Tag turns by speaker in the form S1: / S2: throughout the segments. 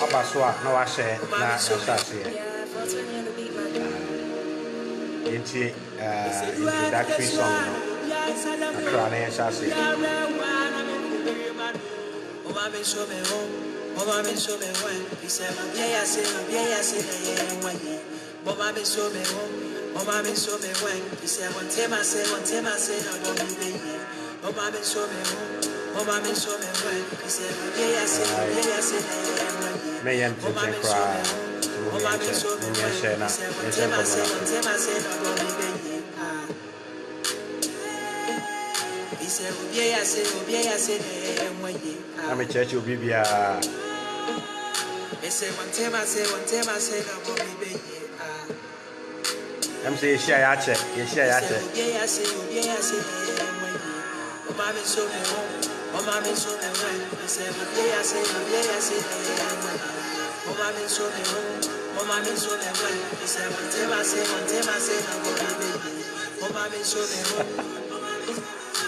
S1: Abaswa no I share na introductory song no try na share I'm a church will be I'm saying share check.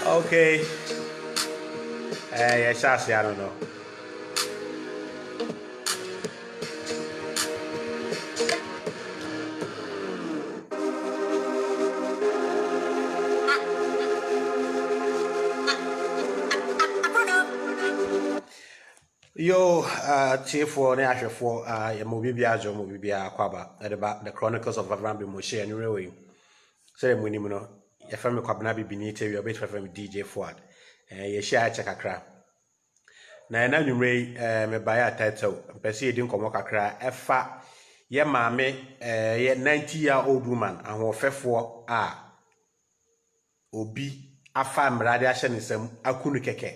S1: Okay. Yes, I don't know. Yo, chief for the for movie kwaba about the Chronicles of Avram Moshe and Railway. Say Munimono, a family Kwabnabi Binite, your bit from DJ Ford. Ye share check a cra. Na na numre me buy a title, Percy didn't come walk a cra, Efa, ye mammy, ye 90-year-old woman, and who for Obi, a fam radiation akunu keke.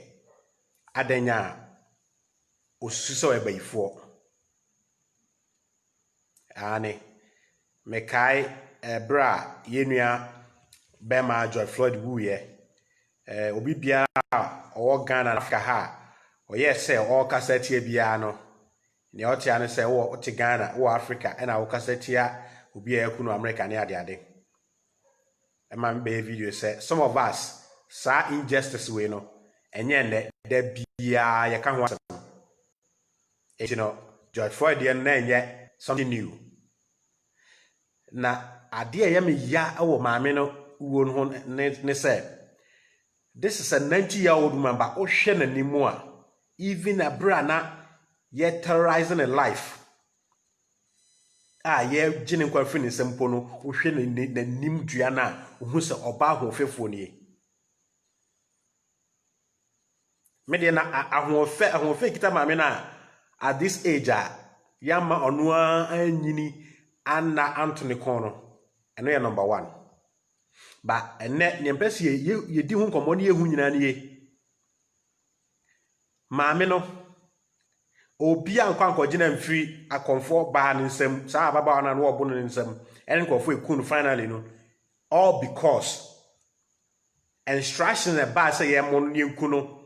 S1: Adenya. Osuso ebayifo ane mekai bra yenua bema George Floyd wuye obi bia o Ghana Africa ha oye se o kasetie bia no ne o tia ne se o ti Ghana o Africa na o kasetia obi ekunu America ne ade e ma be video say some of us sa injustice we no enye ne da bia ye ka ho you know, George Floyd and something new. Na idea yami ya awo maame no won ho ne say this is a 90-year-old woman but o hwe n'animu a even a brana ye terrorizing a life ye gine kwa free ne sempo no o hwe n'anim dua na o hu se oba ahofefo ne me de na ahofe kita maame na at this age yama onua anyini Anna Anthony Kono eno ya number 1 ba enne nyempesi ye di hu nkomo ne yehu nyina ne ye maame no obi ankwa ankogina mfiri akonfo ba ne nsam sa ababa na no obo ne nsam en nkofo ekunu finally no all because instructions about say ye mon ne nkunu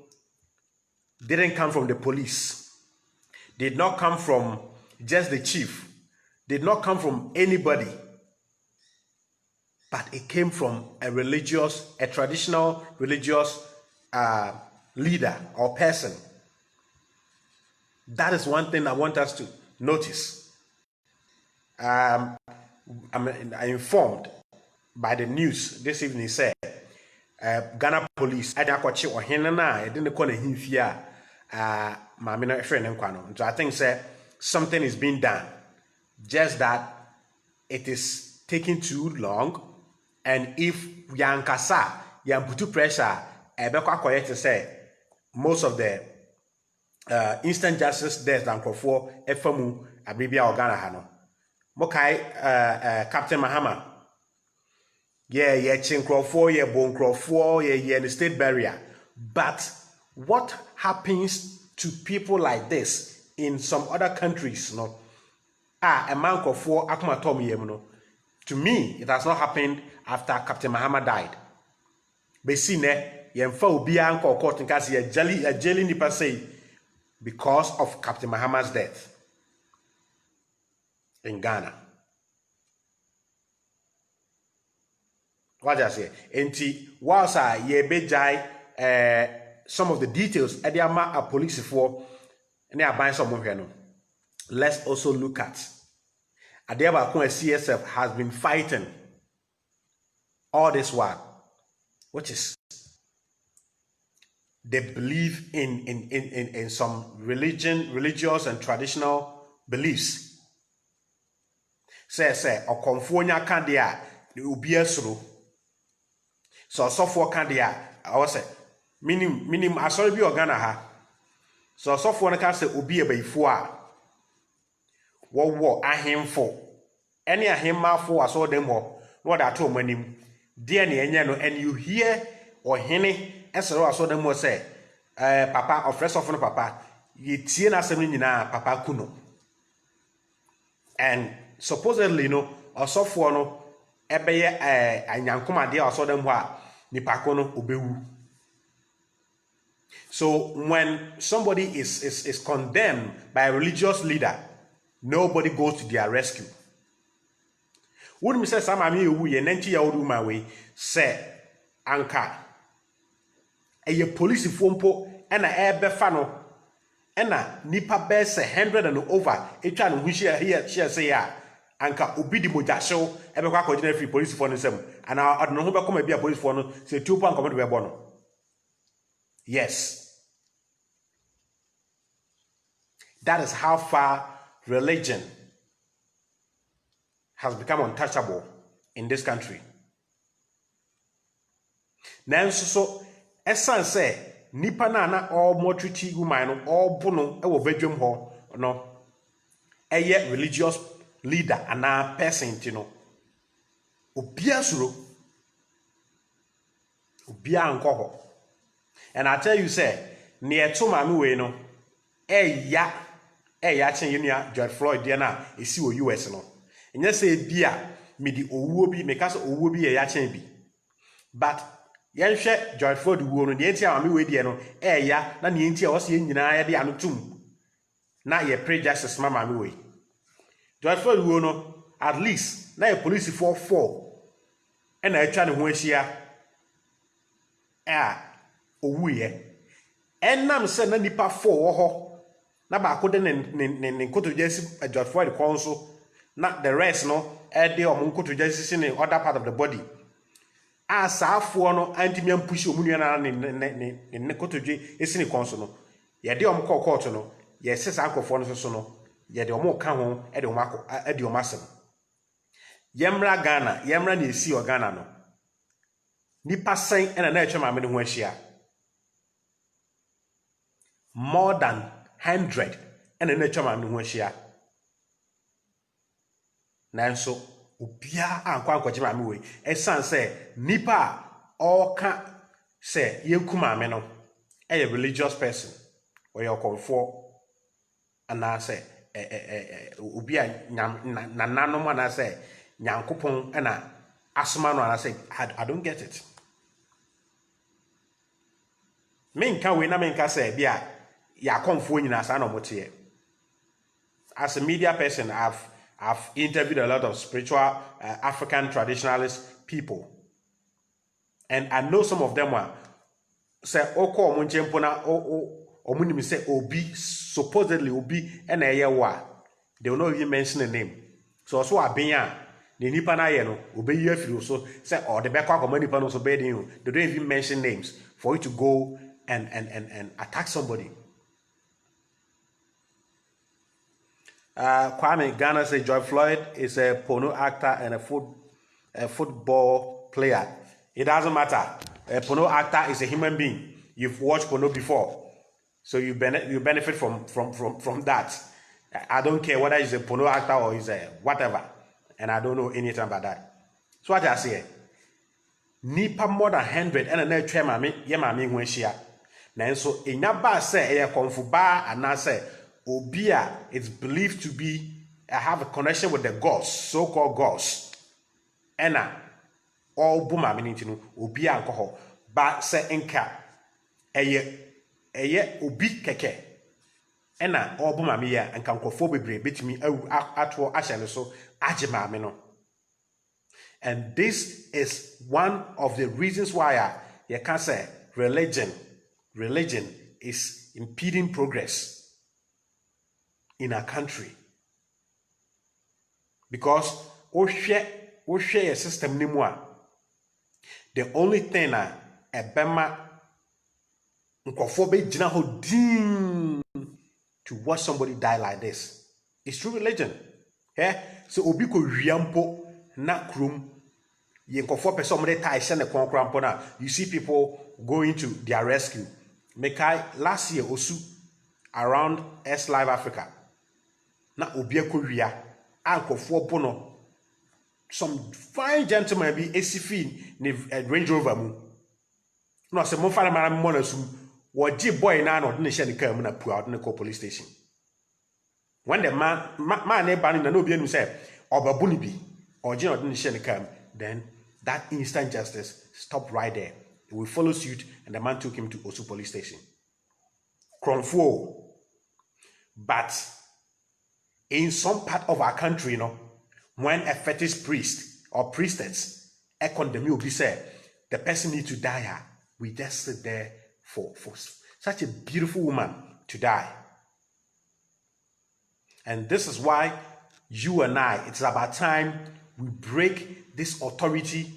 S1: didn't come from the police. Did not come from just the chief, did not come from anybody, but it came from a traditional religious leader or person. That is one thing I want us to notice. I'm informed by the news this evening said Ghana police I didn't call a himfia Mamina friend and Kwano. So I think something is being done. Just that it is taking too long. And if Yankasa, Yamputu pressure, ebekwa koye to say most of the instant justice deaths and for efamu abribia organa ha no mokai Captain Mahama yeah chinkrofo yeah bonkrofo yeah the state barrier. But what happens to people like this in some other countries, no? A man krofo akuma tom yem no. To me, it has not happened after Captain Mahama died. But see ne yemfa obi anko court nka se a jelly nipa say because of Captain Mahama's death in Ghana. What I say? Enti whilst ye bejai some of the details ediama a police for any buying some here no. Let's also look at Adeba CSF has been fighting all this while, which is they believe in some religious and traditional beliefs. Say okonfonya kan dia the obi esoro. So for kan dia I was say minim asori bi organa ha. So for na kan say obi e bayifo a wo ahemfo any ahemmafo aso dem ho no da to manim dia ne enye no, and you hear or hene esero aso dem ho say papa of rest of no papa yetie na asem nyina papa kuno. And supposedly no osofo no ebeye anyankomade aso dem ho a nipa no obewu. So when somebody is condemned by a religious leader, nobody goes to their rescue. Wouldn't me say some ami ewu ye nanti ya odu ma we say anka eye police fompo na ebefa no na nipa be say 100 and over etwa no hia here say ya anka obi di mojahyew ebekwa akogina free police for no sem ana odno ho be koma bia police for no say tupo anka mo de be bo no. Yes, that is how far religion has become untouchable in this country. Nanso so esan say nipa na all more treaty woman no all bono e wo bedwam ho no eye religious leader ana person ti no obia suro obia anko ho. And I tell you say near to mami we no ya chen yenia George Floyd dia na esi o US no enye say bia me di owuo bi me ka so owuo bi ya chen bi, but yenhwe George Floyd wuo no de enti mami we die no ya na ne enti a wose nyina ya de anotum na ye prejudice mama mami we George Floyd wuo no at least na ye police for 4 na atwa ne ho ahia owuye enam se na nipa 4 wo ho na ba ko de ne nkotodjasi George Floyd konso na the rest no e de om nkotodjasi in other part of the body asafo no antimiam push omunua na ne nkotodje esini konso no ye de om court no ye sesa ankofo no so no ye de om ka ho e de om akọ e de om asem yemra Ghana yemra na esi o Ghana no nipa sen ena na etwa maame ne ho ahia more than 100 ena na etwa maame ne ho ahia nanso obia ankwagye maame we esan se nipa oka se yenku maame no a religious person or your comfort ana se obia na nanom ana se nyankopon ena asoma no ana se I don't get it. Menka we na menka say bia ya komfo nyina sa na mote. As a media person, I've interviewed a lot of spiritual African traditionalist people, and I know some of them were say oko omunchempo na omunim say obi supposedly obi na eyewa, they will not even mention the name. So abenya the nipa na ye no obeyi afiri so say or the back of nipa no so be dey they don't even mention names for you to go and attack somebody. Kwame Ghana says George Floyd is a porno actor and a football player. It doesn't matter. A porno actor is a human being. You've watched porno before, so you benefit from that. I don't care whether he's a porno actor or he's a whatever, and I don't know anything about that. So what I say, nipa more than 100 and na twa mame ye mame ho ahia. Nanso enya ba say e konfu ba ana say obi a it's believed to be have a connection with the gods, so-called gods. Ena all bu mame nti no obi a nko ba say enka eye obi keke. Ena all bu mame ya enka nkofo bebre betimi ato ahye ne so age mame no. And this is one of the reasons why you can say religion is impeding progress in our country. Because we share a system ni mo. The only thing na ebema nkofo be gina ho din to watch somebody die like this. It's true religion. Yeah? So obi ko wiampo na krum ye nkofo person mo dey tie se ne konkrampo na you see people going to their rescue. Mekai last year osu around S Live Africa. Na obi akowia ankofo bono some fine gentleman be ACF ni Range Rover mu. No se mo fara mara mo na sum wo gi boy na no de ne hye ne car mu na pu out ne call police station. When the man e ban na no obi anu say obabu ni bi or gi no de ne hye ne car, then that instant justice stopped right there. We follow suit and the man took him to Osu police station. Kronfo. But in some part of our country, you know, when a fetish priest or priestess condemn you, say the person needs to die, we just sit there for such a beautiful woman to die. And this is why you and I, it's about time we break this authority,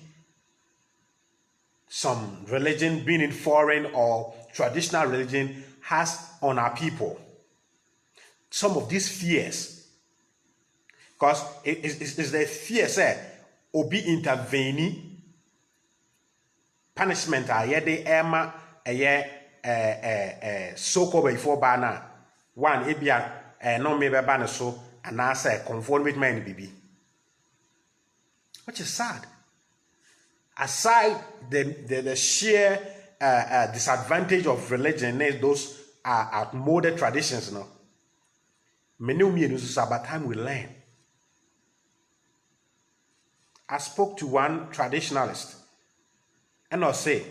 S1: some religion, being in foreign or traditional religion, has on our people. Some of these fears. Because it's the fear, say, obi intervene, punishment, de ema, so-called before bana, one, ebia, no maybe bana so, and I say, conform with my baby. Which is sad. Aside the sheer disadvantage of religion, those are outmoded traditions, no. Many is about time we learn. I spoke to one traditionalist, and I say,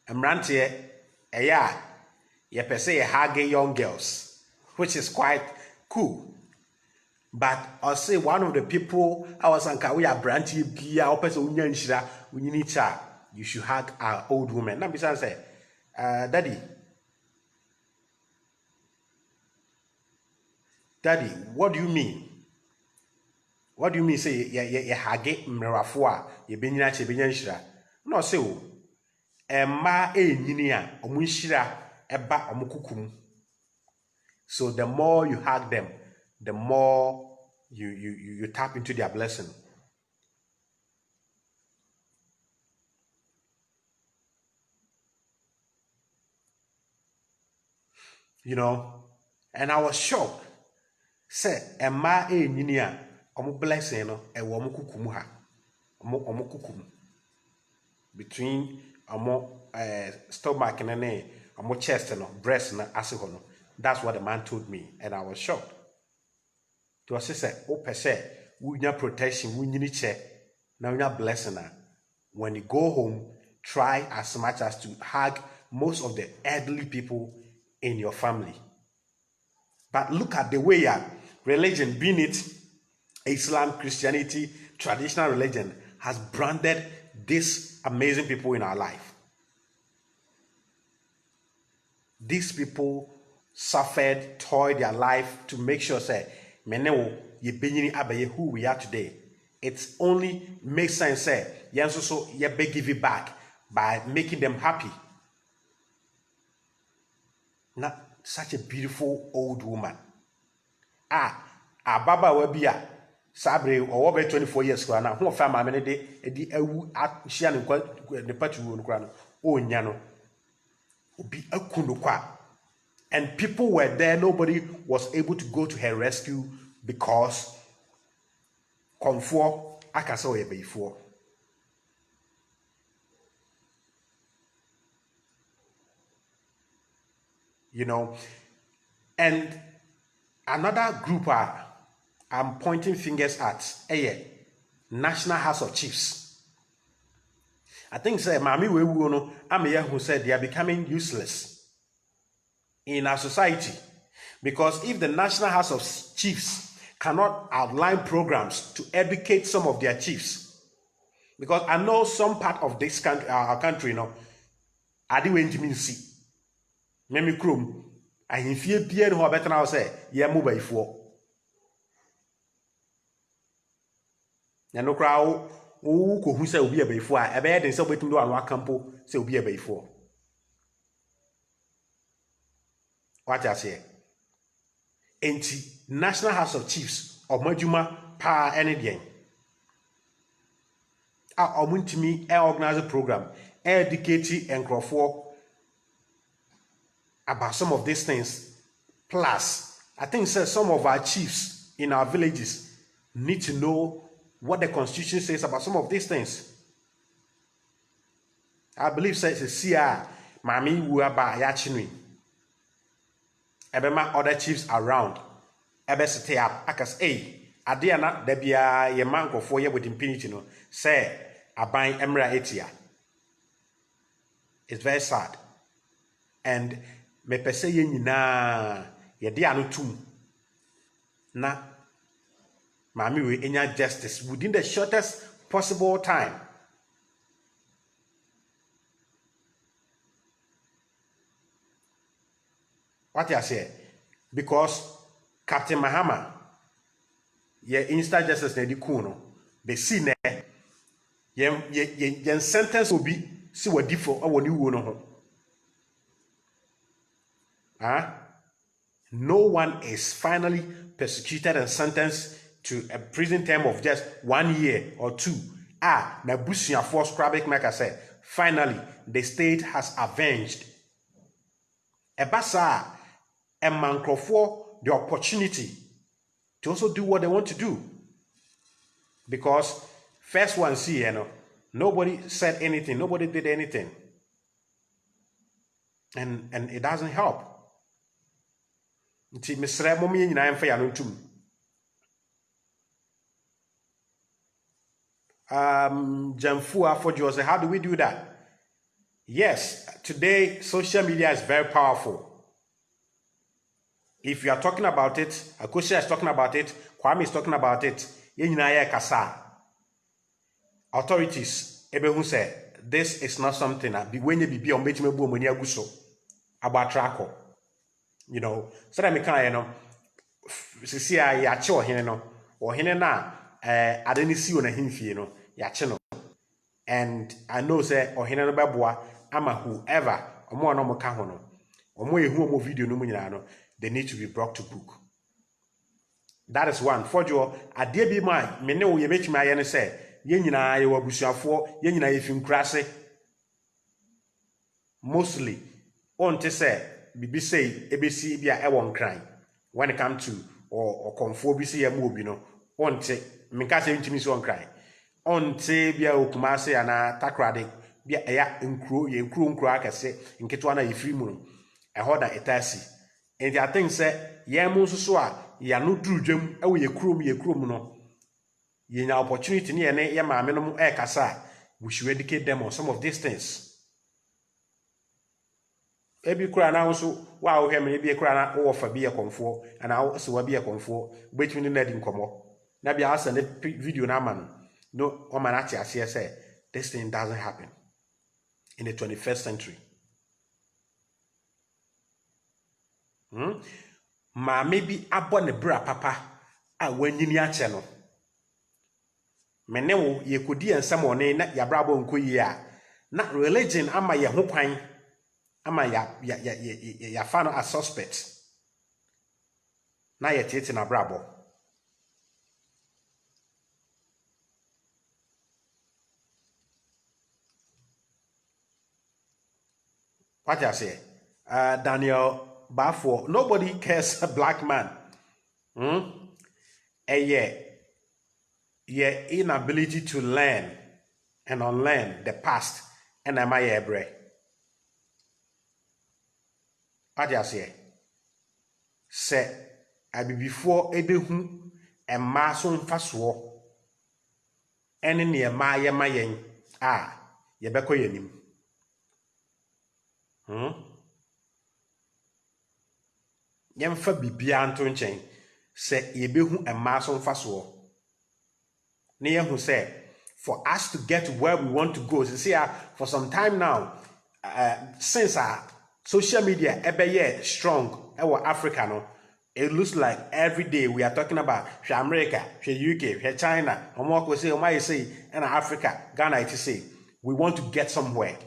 S1: "Mrantie, you per se hage young girls, which is quite cool." But I say one of the people I was on we are branty you should hug our old woman. Now besides say, Daddy, what do you mean? What do you mean say ye hage mrafua ye benyina che benyanshira? No say o emma enyini a omunshira eba omukukum. So the more you hug them, the more you tap into their blessing. You know, and I was shocked. Say, emma enyini a omu blessing no e wo omu kukum ha. Omu kukum. Between omu stomach and omu chest no, breast na asiho no. That's what the man told me, and I was shocked. To us say, oh per se, we need protection, we need che, now we need blessing. When you go home, try as much as to hug most of the elderly people in your family. But look at the way religion, being it Islam, Christianity, traditional religion, has branded these amazing people in our life. These people suffered, toiled their life to make sure, say, who we are today. It only makes sense, say, so give it back by making them happy. Not such a beautiful old woman. Baba wabia Sabre or over 24 years kwana ho fa ma me de edi awu ahia ne patuwo no kwana o nya no obi akuno kwa. And people were there, nobody was able to go to her rescue because Komfo akasa oye before. You know, and another group I'm pointing fingers at National House of Chiefs. I think say Mami Wewu no Amiya who said they are becoming useless in our society. Because if the National House of Chiefs cannot outline programs to educate some of their chiefs, because I know some part of this country, our country, I didn't mean see. Memi krom, ahemfie bia ne ho betra wo say ye mobaifo. Na no kra wo ko hu say obi abaifo a ebe ye den say obetum do anu akampo say obi abaifo. What I say? Enti National House of Chiefs omadwuma pa ene den. A omuntimi organize a program, educate enkrofo about some of these things. Plus, I think some of our chiefs in our villages need to know what the Constitution says about some of these things. I believe it's a CR, Mami Wuaba Yachinui. Ebema other chiefs around. Ebe stay up. Akas, Adiana, debia ye mango for ye with impunity, no. Say, Abain Emra Etia. It's very sad. And me pese ye nyina ye de anu tum na mami we enya justice within the shortest possible time. What I say? Because Captain Mahama ye instant justice na di ku no be si ne ye sentence obi si wadi for awoni wuo no ho. No one is finally persecuted and sentenced to a prison term of just 1 year or 2. Na busuafo scrabik maker said, finally, the state has avenged. Ebasa and Mankrofo the opportunity to also do what they want to do. Because first one see, nobody said anything, nobody did anything. And it doesn't help. Nti mesre momi nyina emfa ya no ntum. Jamfua for Jose, how do we do that? Yes, today social media is very powerful. If you are talking about it, Akosia is talking about it, Kwame is talking about it, ye nyina ye kasa. Authorities ebe hu say this is not something that be when you be on betime bu omani aguso about tracko. You know, so that me kan sisi a ya che ohene no ohene na ade ni si ona himfie no ya che no. And I know say ohene no beboa ama whoever omo no mo ka ho no omo ehu omo video no mu nyina no they need to be brought to book. That is one. For you ade bi ma me ne wo ye betimi aye ne say ye nyina ye wabusuafo ye nyina ye finkrase mostly on te say bibi say ebesi bia e won kran when it come to or konfo bi say am obi no on te minka say ntimi so on kran on te bia okuma say ana takrade bia eya nkro ye nkro akase nketo na yefiri mu no e hoda etasi and I think say ye mu so a ya no durudwam e wo ye krom no ye na opportunity ne ye ne ye maame no e kasa we should educate them on some of these things. Ebi kura na so wa wo hwe me ebi kura na wo fa bi ye konfo ana wo se wa bi ye konfo between na di nkomo na bia asa na video na man no o man ati ase say this thing doesn't happen in the 21st century. Ma maybe abo ne bra papa a wanyini a che no mene wo ye kodi ensam one na ya bra bo nkoyi a na religion ama ye ho kwan ama ya fa no as suspect na ye tete na brabo What you say? Daniel Bafo, nobody cares a black man. Yeah, inability to learn and unlearn the past and am I ebre. What you say? Say, I be before ebehu and mason faswo. Any near my mayen. Yebeko yenim. Yemfa bibia nto nchen. Se yebehu and mason faswo. Near who said, for us to get to where we want to go, see, for some time now, since social media ebe strong, Africa, no, it looks like every day we are talking about America, UK, China, and Africa, Ghana, etc. We want to get somewhere.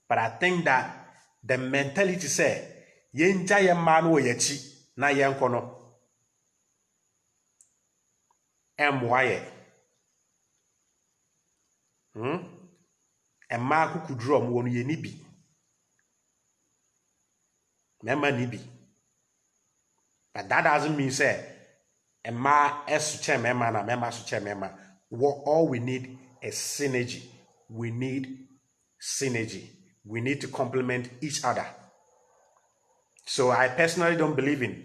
S1: But I think that the mentality say, yenja ye manu yechi na yenkono. MY. Emma who draw more ye nibi. Memma nibi. But that doesn't mean say Emma suche memma na memma suche memma. What all we need is synergy. We need synergy. We need to complement each other. So I personally don't believe in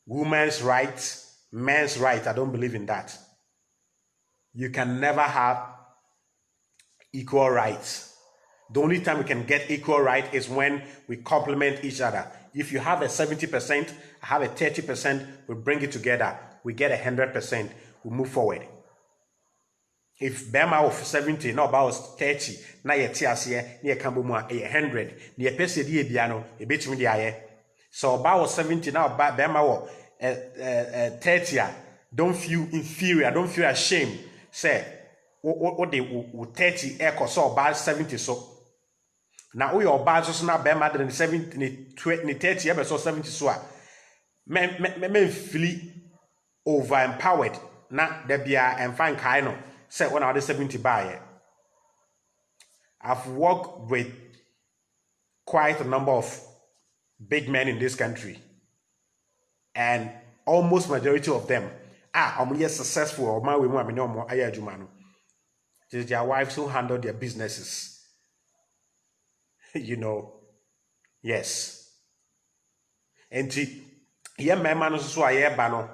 S1: women's rights, men's rights. I don't believe in that. You can never have equal rights. The only time we can get equal right is when we complement each other. If you have a 70%, I have a 30%, we bring it together. We get 100%. We move forward. If Bema of 70, no about 30, na ye tiasie, na ye kambumwa 100, ni ye pese di biano, e betimi di aye. So about 70 now, Bema wo 30, don't feel inferior, don't feel ashamed. Say, what they 30 echo so about 70 so. Now we are bad so na Bema than 70 ni 30 ebe so 70 so a. Men feel over empowered na there be and find kind of say when I was 70 by. I've worked with quite a number of big men in this country, and almost majority of them are successful or my women more ayajumano. Just their wives who handle their businesses. You know, yes. And yeah, my man so I bano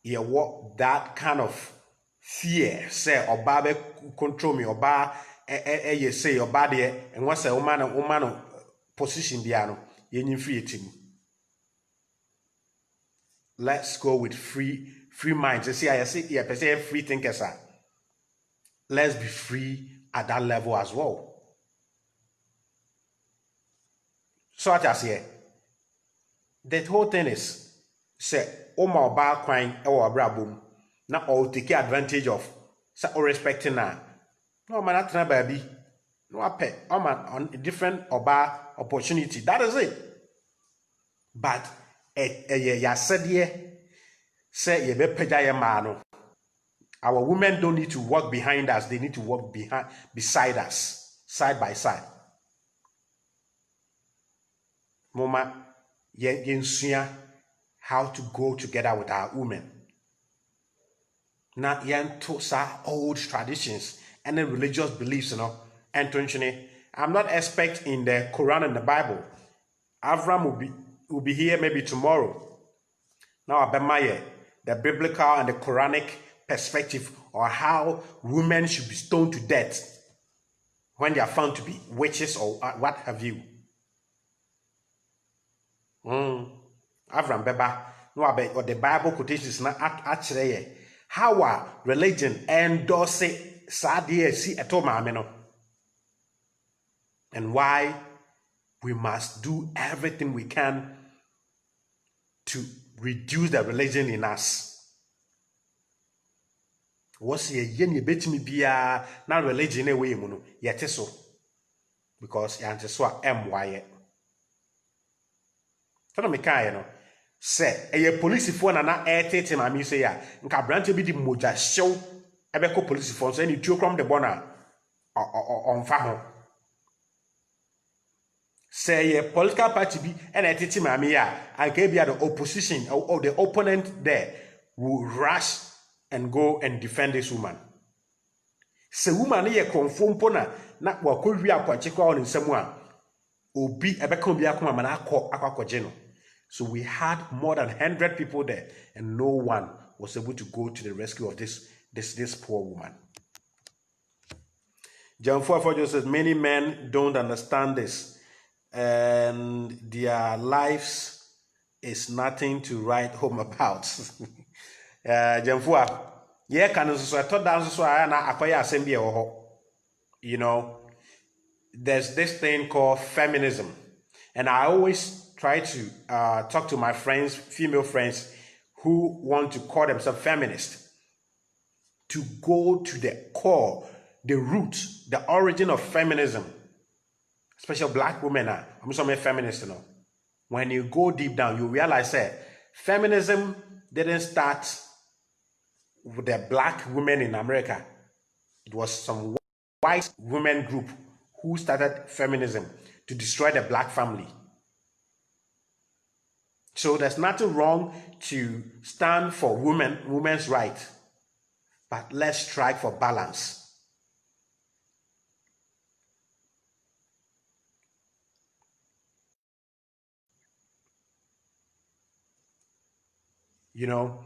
S1: you what that kind of fear say or babe control me or ba you say your body and once a woman position biano you free team. Let's go with free minds. You see, I say yeah, per se free thinkers are. Let's be free at that level as well. So what I say, the whole thing is say Oma oba kwan e wo abrabom na all take advantage of say or respecting na no man atena baabi no ape on a different oba opportunity. That is it. But ya said ye say ye be pagya ye ma no. Our women don't need to walk behind us, they need to walk beside us, side by side. Mama yensuya how to go together with our women. Not to sa old traditions and the religious beliefs, you know. And I'm not expecting the Quran and the Bible. Avram will be here maybe tomorrow. Now Abemaye, the biblical and the Quranic perspective or how women should be stoned to death when they are found to be witches or what have you. Avram Beba, no or the Bible quotations na actually how our religion endorse sadie si etomameno. And why we must do everything we can to reduce the religion in us. What's ye yen ye bet me bia na religion away muno yet so because yantiswa MY. Tell me no say a police phone na airtete ma me say ya nka branch bi di moja show ebeko police phone so any tuo from the bona on fa ho. say a political party be and etiti maame ya and can be the opposition or the opponent there will rush and go and defend this woman. Se woman ye confirm pona na wakɔwi apɔnkye kwa on nsɛm a obi ebeka obi akoma mana akɔ no. So we had more than 100 people there and no one was able to go to the rescue of this poor woman. John 4:4 says many men don't understand this and their lives is nothing to write home about. John 4 yeah, can so I thought that so I na akoya asem bi you know, there's this thing called feminism, and I always try to talk to my friends, female friends, who want to call themselves feminists, to go to the core, the root, the origin of feminism. Especially black women are. I'm so many feminists, you know. When you go deep down, you realize that feminism didn't start with the black women in America. It was some white women group who started feminism to destroy the black family. So there's nothing wrong to stand for women's rights, but let's strike for balance. You know,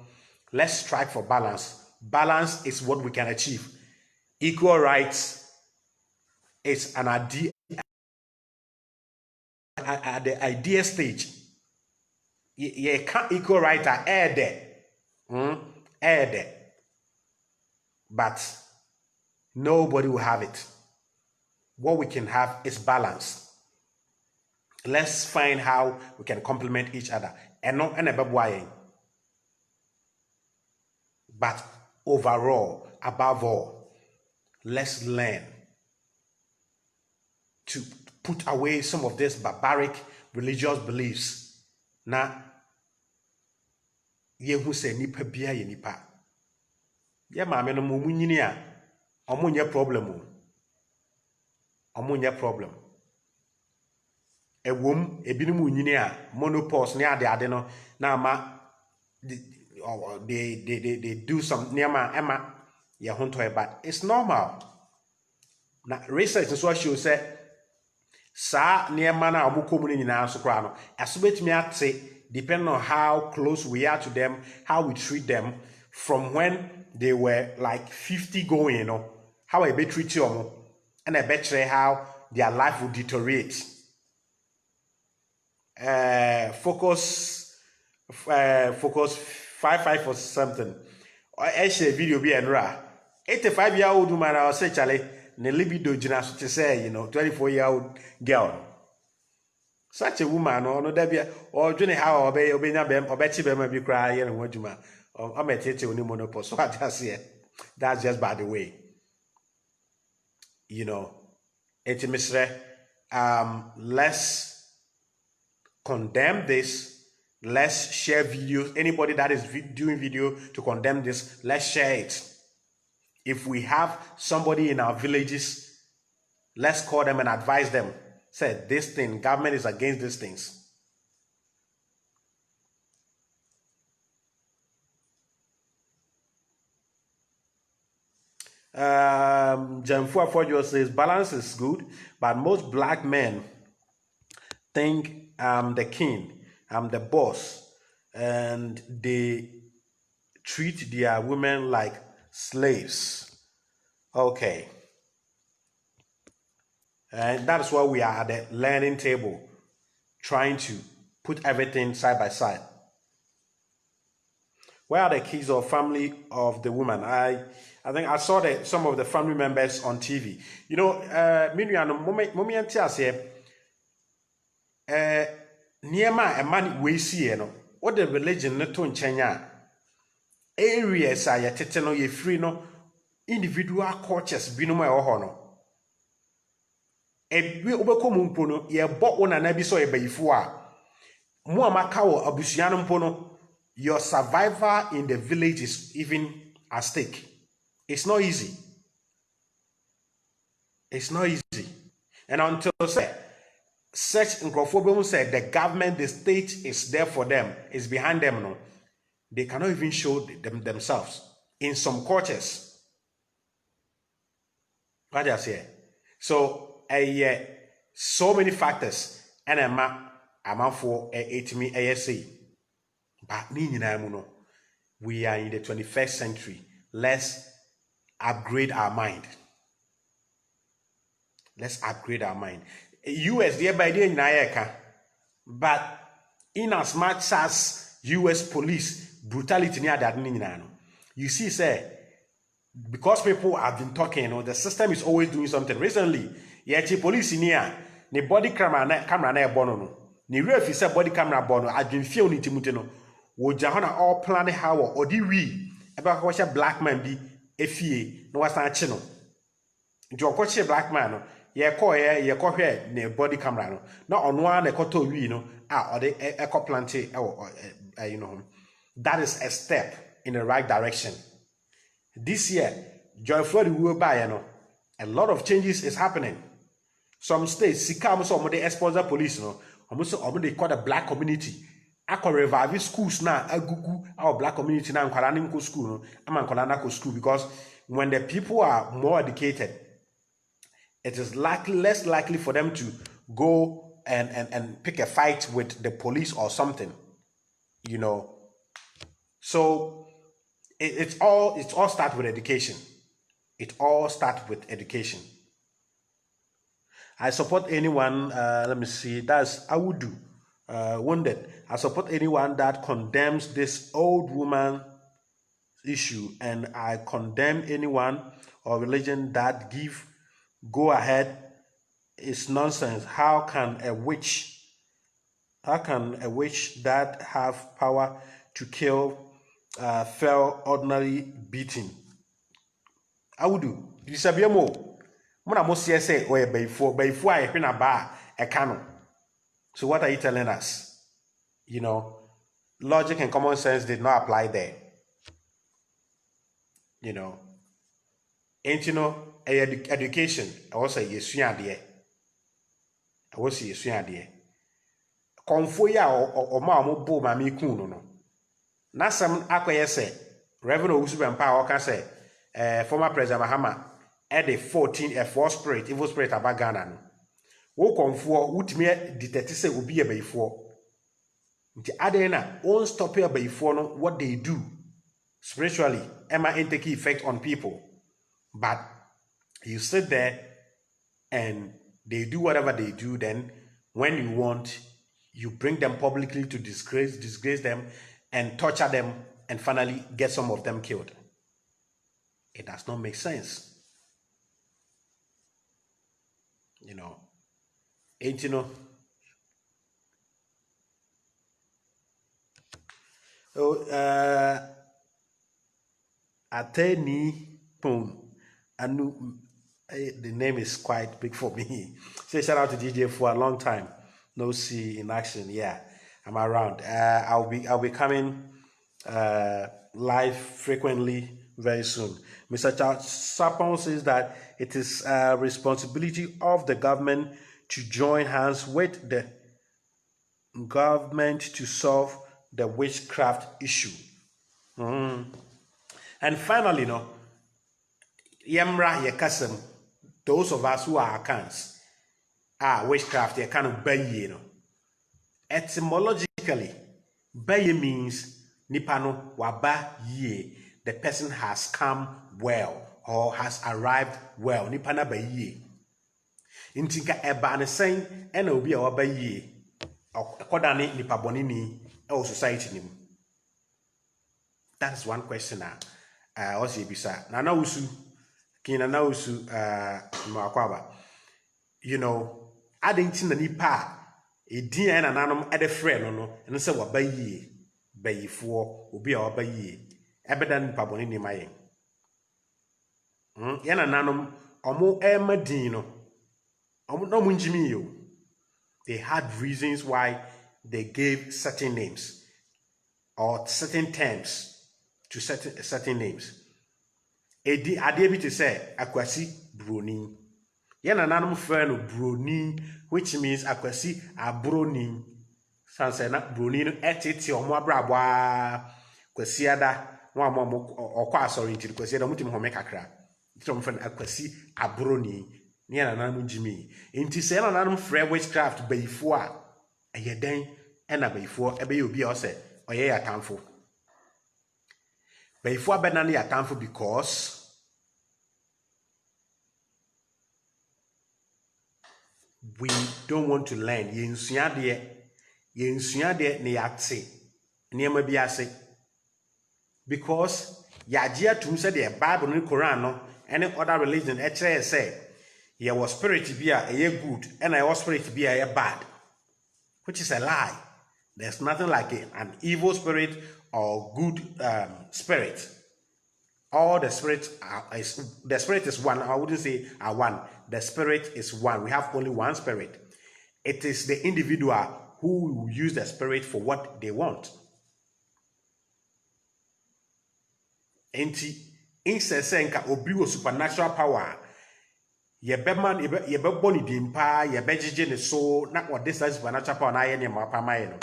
S1: let's strike for balance. Balance is what we can achieve. Equal rights is an idea at the idea stage. You can't equal right at air there. But nobody will have it. What we can have is balance. Let's find how we can complement each other. And not but overall, above all, let's learn to put away some of these barbaric religious beliefs. Na yehu se nipa bia ye nipa. Ye maame no mo munyini a omo nye problem o. Omo nye problem. Ewom ebinom munyini a monopause ne ade no na ama they do some niama ema ye honto but it's normal. Na research so show say sa niama na omo komu nyina so kra no aso betimi ate depending on how close we are to them, how we treat them from when they were like 50 going, you know, how I be treat you and I bet you how their life will deteriorate. Focus 55 or something. I share video be and 85-year-old woman I say Charlie ne libido jina so to say, you know, 24-year-old girl. Such a woman no there or dwene how obenya bem obechi bem bi kra ye no adwuma o metete oni monopole so I just say that's just by the way, you know. Etimesre let's condemn this. Let's share videos. Anybody that is doing video to condemn this, let's share it. If we have somebody in our villages, let's call them and advise them. Say this thing, government is against these things. Jamfua Fojo says balance is good, but most black men think I'm the king, I'm the boss, and they treat their women like slaves. Okay. And that's why we are at the learning table, trying to put everything side by side. Where are the kids or family of the woman? I think I saw some of the family members on TV. You know, moment Niema a man we see no. What the religion not to nchenya areas are yetete no ye free no individual cultures binom e ho no. Ebi obekọ mu mpo no ye bo wona na bi so ye bayifo a mu amaka wo abusua no mpo no, your survival in the village is even at stake. It's not easy. It's not easy. And until say such nkrofo said the government, the state is there for them, is behind them, no, they cannot even show themselves in some cultures. What I say? So so many factors, and I'm for 8 ASA. But we are in the 21st century. Let's upgrade our mind. Let's upgrade our mind. US, there by the Nayaka, but in as much as US police brutality near that, you see, say, because people have been talking, the system is always doing something. Recently, police in here, the body camera na bono, ni refi say body camera bono, I've been feeling it no. Wo jahona all plan how or di we eba ko black man bi efie no wasan ache no. Nti okoche black man no, ye ko hwe ne body camera no. Na ono an ekoto wi no, or the eco plante you know. That is a step in the right direction. This year, Joy Floyd will buy, a lot of changes is happening. Some states, Sikam, some they sponsor police, almost they call the black community. I can revive schools now. I Google our black community now. I'm school, I'm school because when the people are more educated, it is less likely for them to go and pick a fight with the police or something, So it all starts with education. It all starts with education. I support anyone. Let me see. That's I would do. Wounded. I support anyone that condemns this old woman issue, and I condemn anyone or religion that go ahead. It's nonsense. How can a witch that have power to kill fell ordinary beating? I would do. Disabiamo. Mona mo say or before I pin a bar a canon. So what are you telling us? Logic and common sense did not apply there. And education, I was say yesuya there. I was say yesuya there. Konfo ya o ma mo bo ma me kun no. Na sam akoye say Reverend Owusu-Bempah o ka say former President Mahama the 14 evil spirit about Ghana no. Wo konfo wutimi detect say obi e bayifo. Nti ade na won't stop here bayifo no what they do spiritually and take effect on people. But you sit there and they do whatever they do, then when you want, you bring them publicly to disgrace them and torture them and finally get some of them killed. It does not make sense. Ateni Pon. The name is quite big for me. Say shout out to DJ for a long time. No see in action. Yeah, I'm around. I'll be coming live frequently very soon. Mr. Sapon says that it is a responsibility of the government to join hands with the government to solve the witchcraft issue. And finally, Yemra Yekasem, those of us who are accounts, witchcraft, they kind of baye, Etymologically, baye means nipano waba ye, the person has come well or has arrived well. Nipana baye. Intinka eba ne sen ena obi a waba ye. Akodane nipa bonini e society nim. That's one question also bisa. Nana usu kinana usu makwaba. Adinti na nipa edin na nanom ede frɛ no eno se waba yie bayifo obi a waba yie ebeda nipa bonini maye. Yana nanom omo emadin no omo no munjimi yo. They had reasons why they gave certain names or certain terms to certain names. Adi bi to say akwasi broni. nananom frɛ no broni, which means akwasi abroni. Sanse na broni no etete omo abrabwa kwasi ada wa mo okwa asori nti kwasi ada mutim home kakra. Nti mo frɛ akwasi abroni. Ne nananom jimi. Nti se nananom frɛ witchcraft bayifo a eyeden ena bayifo ebe ye obi a ose oye yatamfo. Bayifo abena ne yatamfo because we don't want to learn. Yensua de ne yate niema bi ase. Because yagia tum say the Bible and Quran no any other religion ekere say ye was spirit bi a good and I was spirit bi a bad, which is a lie. There's nothing like an evil spirit or good spirit. All the spirits the spirit is one. I wouldn't say are one. The spirit is one. We have only one spirit. It is the individual who will use the spirit for what they want. Enti insesenka obi wo supernatural power. Yebeman yebeboni dimpa yebejije ne so na what this supernatural power na ye ne mapamaye no.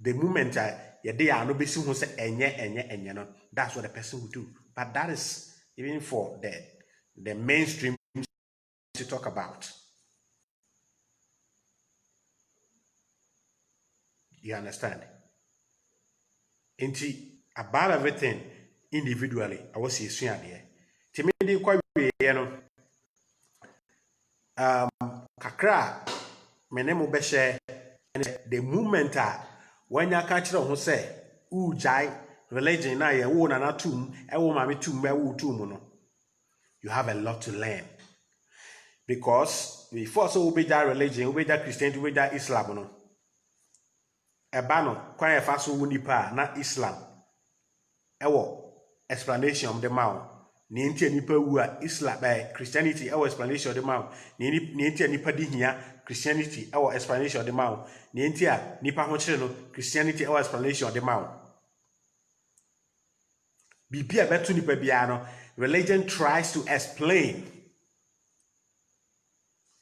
S1: The moment yede ya no besi hu se enye no, that's what the person will do. But that is even for the mainstream to talk about. You understand? Inti about everything individually, I was saying there. Timidi kwa we no. Kakra menemu beshe the moment when you catch ho say ujai religion na ye wo na tum e wo mame tum e wo tum no, you have a lot to learn. Because before so we that religion, we that Christianity, we that Islam no. Eba no kwan e fa so wo nipa na Islam ewo explanation of the mouth. Ni enti nipa wu a Islam Christianity ewo explanation of the mouth. Ni enti nipa di hia Christianity ewo explanation of the mouth. Ni enti a nipa ho kire no Christianity ewo explanation of the mouth. Bibia betu nipa bia no, religion tries to explain.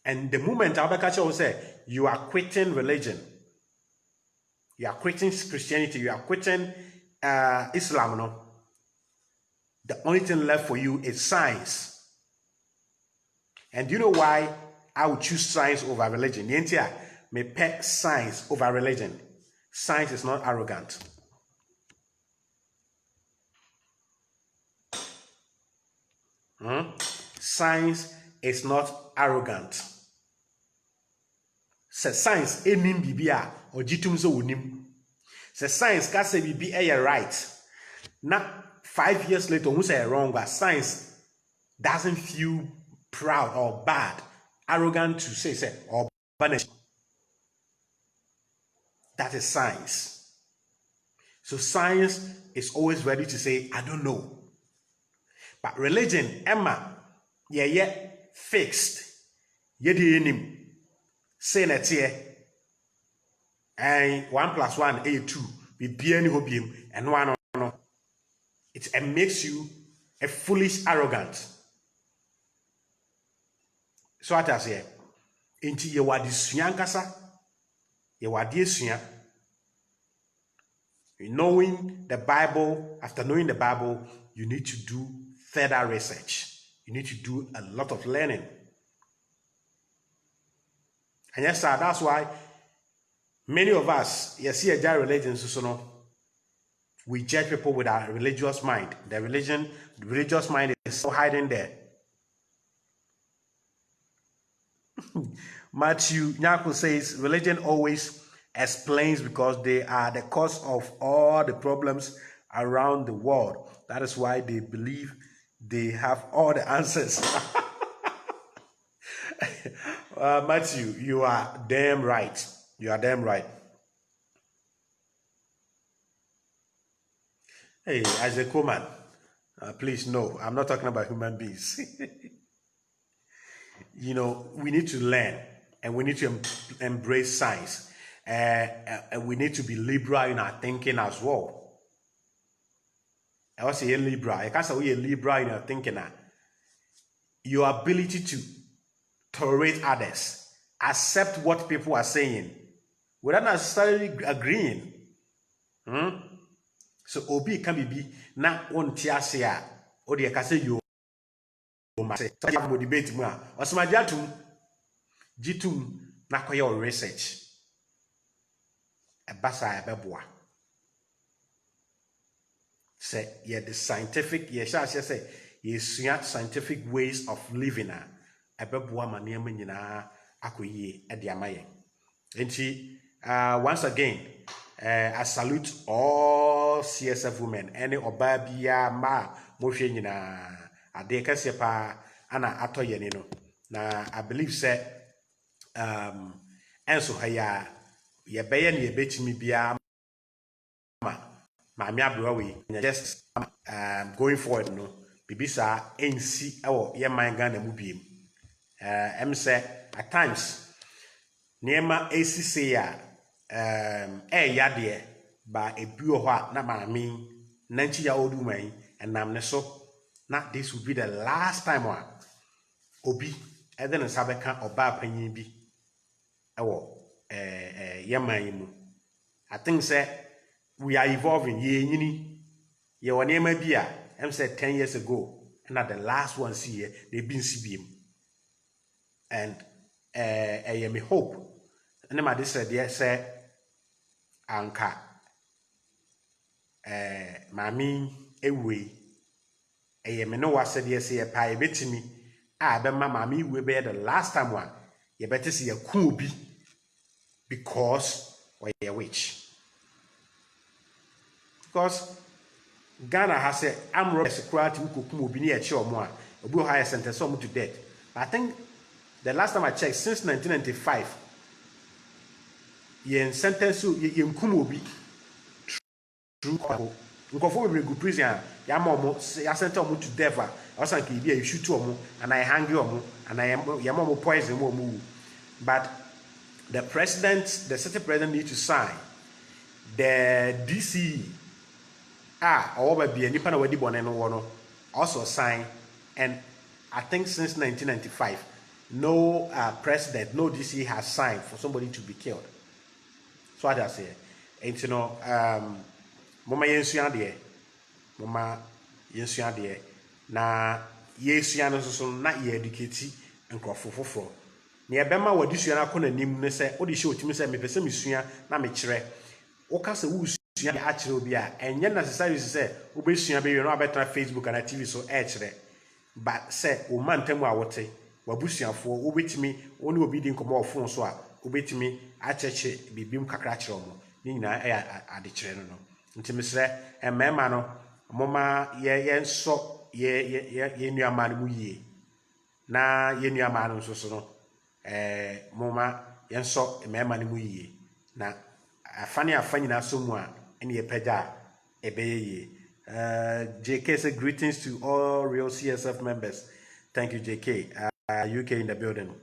S1: And the moment Abakacha will say, you are quitting religion, you are quitting Christianity, you are quitting Islam, no? The only thing left for you is science. And do you know why I would choose science over religion? Yentia may pick science over religion. Science is not arrogant. Science is not arrogant. Se science enim bibia or jitum so unim. Se science ka se bibi right. Na 5 years later, who say wrong, but science doesn't feel proud or bad, arrogant to say or banish. That is science. So science is always ready to say, I don't know. But religion, Emma, yeah, fixed. Yedi enim. Say that here. And 1 + 1 is 2. Be bien hobium and one no. It makes you a foolish arrogant. So what I say, inti ye wadi suyankasa, ye wadi suya. Knowing the Bible, after knowing the Bible, you need to do further research. You need to do a lot of learning. And yes, sir, that's why many of us, you see a giant religion, so we judge people with our religious mind. The religious mind is so hiding there. Matthew Nyako says, religion always explains because they are the cause of all the problems around the world. That is why they believe they have all the answers. Matthew, you are damn right. You are damn right. Hey, as a Koman, please, no, I'm not talking about human beings. You know, we need to learn and we need to embrace science. And we need to be liberal in our thinking as well. I was say liberal. I can't say we're liberal in our thinking. Your ability to tolerate others, accept what people are saying without necessarily agreeing. So obi can be na on tiasia or the kase yo say mo debate mu a osama jitum na koye research ebasa ebeboa say yeah the scientific say yesua scientific ways of living a ebeboa ma nneema nyina akoyie e de amaye enti once again I salute all CSF women any oba bia ma mohwe nyina ade kase pa ana atoye ni no na I believe say enso haya ye beye na ye betimi bia ma me abro we just going forward no bibisa ensi ewo ye man Ghana mu biem em say at times niema esise ya yade ba ebuo ho a na maami nanchi ya odu man enam ne so na this will be the last time obi eden nsa beka oba panyin bi ewo yaman mu. I think say we are evolving ye nyini ye wonema bi a em say 10 years ago and at the last one see here they been CBM and me hope and my this said say anka mami ewe me no was said yes say pa betimi a be ma mami we be the last time one you better see a cool bi because or a witch. Because Ghana has a armed security who could come near Chomwa, a blue higher sentence some to death. But I think the last time I checked, since 1995, yen sentence yen kumubi true. Nkofo we go prison ya momo ya sentence omo to death. I was like you shoot omo and I hang you omo and I ya momo poison omo. But the president, the city president need to sign the DC or be any pana wedi bone no also sign, and I think since 1995 no president, no DC has signed for somebody to be killed. So what I say, and you know, mama yensua de na yesua no so na ye educate nkrofo foforo na ebema wadisua na kɔ nanim ne sɛ odi hye otimi sɛ mepɛ sɛ mesua na mekyerɛ woka sɛ wo sua de akyerɛ obi a ɛnyɛ necessary sɛ wobɛsua bɛwie no abɛtena Facebook na TV so ɛkyerɛ ba sɛ wo mantam a wote wabusuafoɔ wobɛtimi wo ne obi di nkɔmɔ ɔfon so a wobɛtimi akyerɛkyerɛ bibim kakra kyerɛ mo ne nyinaa ɛyɛ ade kyerɛ no no nti mesrɛ ɛmɛɛma no moma yɛnsɔ yɛ nuama no mu yie na yɛ nuama no nso so no moma yenso emema ne mu yie na afane nyina so mu a ene ye pagya ebeye JK says greetings to all real CSF members. Thank you, JK. UK in the building.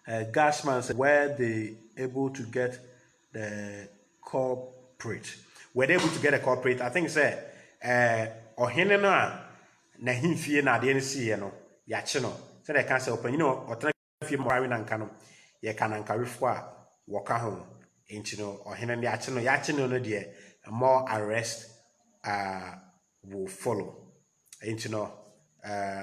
S1: Gashman said, were they able to get the corporate? Were they able to get a corporate? I think say ohene no a na himfie na de nsi no ya che no say they can say open, you know, or if you marry nankano, ye can ankarifo a waka ho enti no ohene ne ache no dear more arrest will follow enti no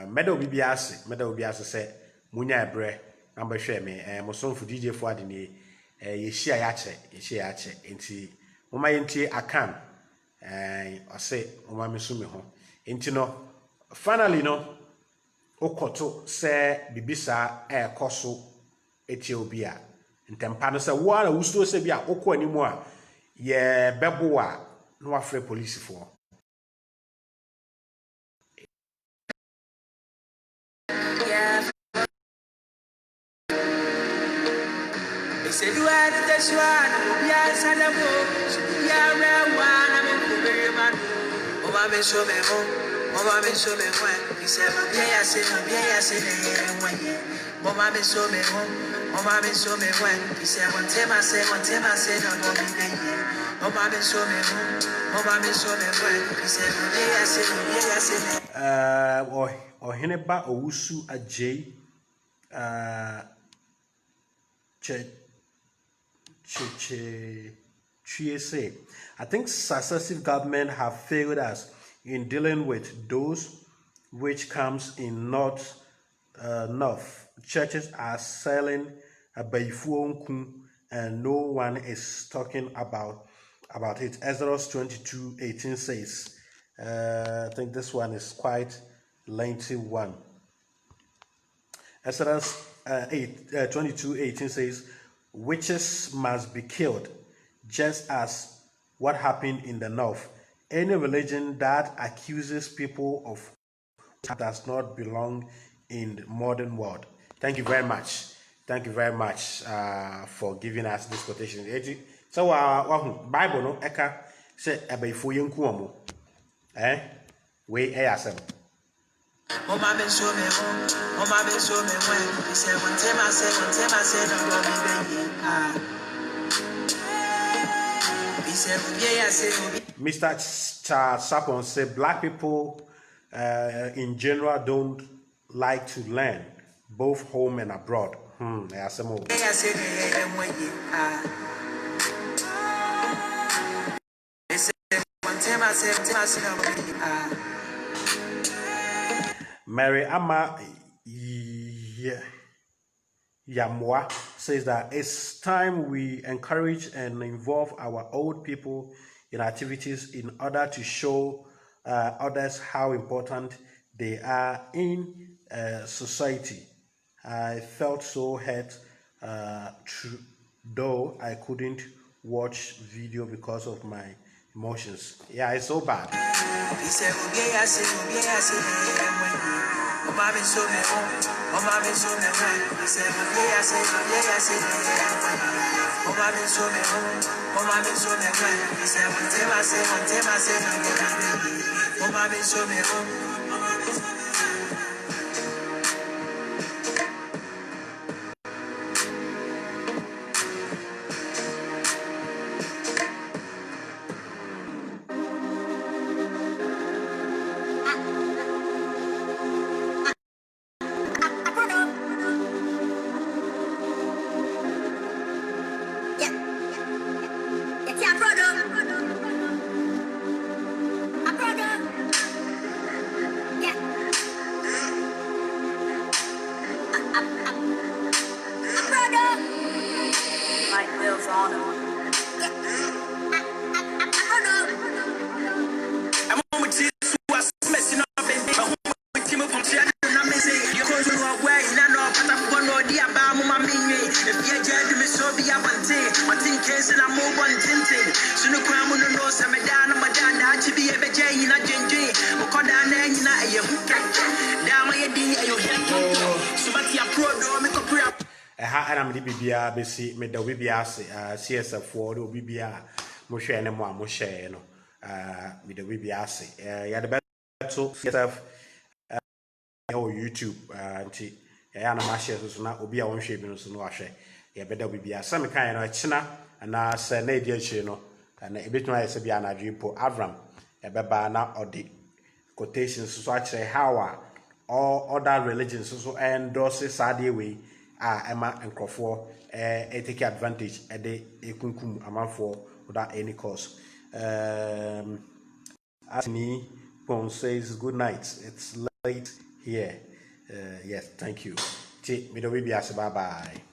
S1: meda obi ase say munya ebre na mbehwe me mosomfo DJ fo ade ne ye hia ya che enti moma yenti akan ose moma mesu me ho enti no finally no okoto se bibisa ekoso Ethiopia ntempa no se wo ara wusto se bia okọ animu a ye bebo a no afre police for se do at the swan ya salamo ya rewa na me kubere manu o ma me so me ho Mama me so me when he said, "Yeah, I say, Mama me so me when he said, "One time I say, no, no, Mama me so me when he said, "Yeah, I say." Or Heneba Owusu Ajay say, I think successive government have failed us in dealing with those which comes in north. Churches are selling a baifuonku and no one is talking about it. Exodus 22:18 says, I think this one is quite lengthy one. Exodus 22:18 says, witches must be killed, just as what happened in the north. Any religion that accuses people of does not belong in the modern world. Thank you very much. Thank you very much for giving us this quotation. So, Bible no eka say abayfo yenku omo. We asem.
S2: Mama been show me home. Mama been show me when. He said one time I said, don't go be. He said, yeah, I said.
S1: Mr. Charles Sapon said black people in general don't like to learn, both home and abroad. Yeah, some more. Mary Ama Yamwa says that it's time we encourage and involve our old people in activities in order to show others how important they are in society. I felt so hurt though I couldn't watch video because of my emotions. Yeah, it's so bad. He said, Mama so me Mama so me he said, Mama so me Mama so me he said, one time I say, Mama so me and I'm the BBA, BC, made the BBA, CSF for the BBA, Moshe and Moa Moshe, with the BBA. Yeah, the best CSF YouTube, and Yana Mashes was not Obia on Shabin, so no share. Yeah, better BBA, some kind of China, and I say Nadia Chino, and a bit my Sabiana dream for Avram, a babana or the quotations, so actually how all other religions also endorse Saudi way. Emma and Crawford take advantage at the kunkum amount for without any cause. As me, Pon says good night. It's late here. Yes, thank you. Me the baby as bye bye.